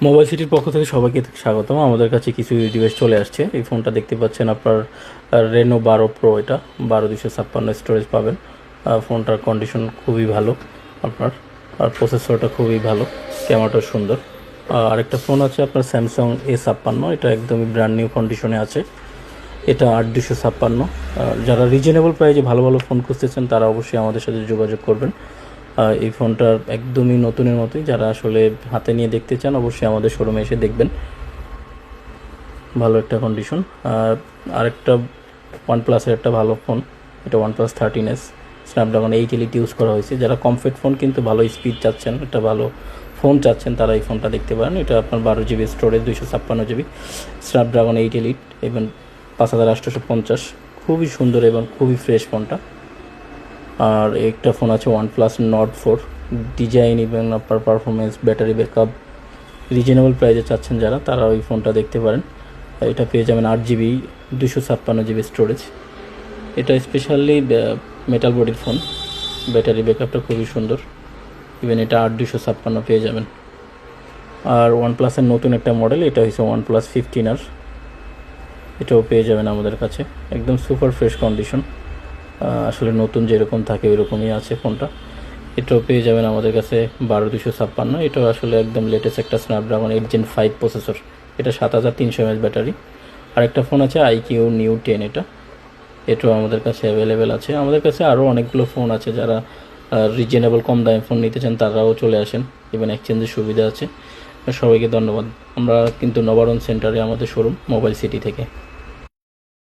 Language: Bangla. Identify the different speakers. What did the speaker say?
Speaker 1: মোবাইল সিটির পক্ষ থেকে সবাইকে স্বাগতম। আমাদের কাছে কিছু ডিভাইস চলে আসছে। এই ফোনটা দেখতে পাচ্ছেন আপনার রেনো 12 প্রো, এটা 12 256 স্টোরেজ পাবেন। ফোনটার কন্ডিশন খুবই ভালো আপনার, আর প্রসেসরটা খুবই ভালো, ক্যামেরাটা সুন্দর। আরেকটা ফোন আছে আপনার স্যামসাং A56, এটা একদমই ব্র্যান্ড নিউ কন্ডিশনে আছে। এটা 8256। যারা রিজনেবল প্রাইসে ভালো ভালো ফোন খুঁজতেছেন তারা অবশ্যই আমাদের সাথে যোগাযোগ করবেন। এই ফোনটার একদমই নতুনের মতোই, যারা আসলে হাতে নিয়ে দেখতে চান অবশ্যই আমাদের শোরুমে এসে দেখবেন। ভালো একটা কন্ডিশন। আরেকটা ওয়ানপ্লাসের একটা ভালো ফোন, এটা OnePlus 13s, Snapdragon 8 elite use করা হয়েছে। যারা কমফর্ট ফোন কিন্তু ভালো স্পিড চাচ্ছেন, একটা ভালো ফোন চাচ্ছেন, তারা এই ফোনটা দেখতে পারেন। এটা আপনার 12 GB storage, 256 GB, Snapdragon 8 elite এবং 5850। খুবই সুন্দর এবং খুবই ফ্রেশ ফোনটা। আর একটা ফোন আছে OnePlus Nord 4, ডিজাইন এবং আপনার পারফরমেন্স, ব্যাটারি ব্যাকআপ রিজনেবল প্রাইসে চাচ্ছেন যারা, তারা ওই ফোনটা দেখতে পারেন। এটা পেয়ে যাবেন 8 GB 256 GB স্টোরেজ। এটা স্পেশালি মেটাল বডির ফোন, ব্যাটারি ব্যাকআপটা খুবই সুন্দর। ইভেন এটা 8 256 পেয়ে যাবেন। আর OnePlus-এর নতুন একটা মডেল, এটা হচ্ছে OnePlus 15R, এটাও পেয়ে যাবেন আমাদের কাছে। একদম সুপার ফ্রেশ কন্ডিশন, আসলে নতুন যেরকম থাকে ওইরকমই আছে ফোনটা। এটাও পেয়ে যাবেন আমাদের কাছে 12 256। এটাও আসলে একদম লেটেস্ট একটা স্ন্যাপড্রাগন 8 Gen 5 প্রসেসর। এটা 7300 mAh ব্যাটারি। আরেকটা ফোন আছে IQ Neo 10, এটাও আমাদের কাছে অ্যাভেলেবেল আছে। আমাদের কাছে আরও অনেকগুলো ফোন আছে, যারা রিজনেবল কম দামে ফোন নিতে চান তারাও চলে আসেন, ইভেন এক্সচেঞ্জের সুবিধা আছে। সবাইকে ধন্যবাদ। আমরা কিন্তু নবারণ সেন্টারে আমাদের শোরুম, মোবাইল সিটি থেকে।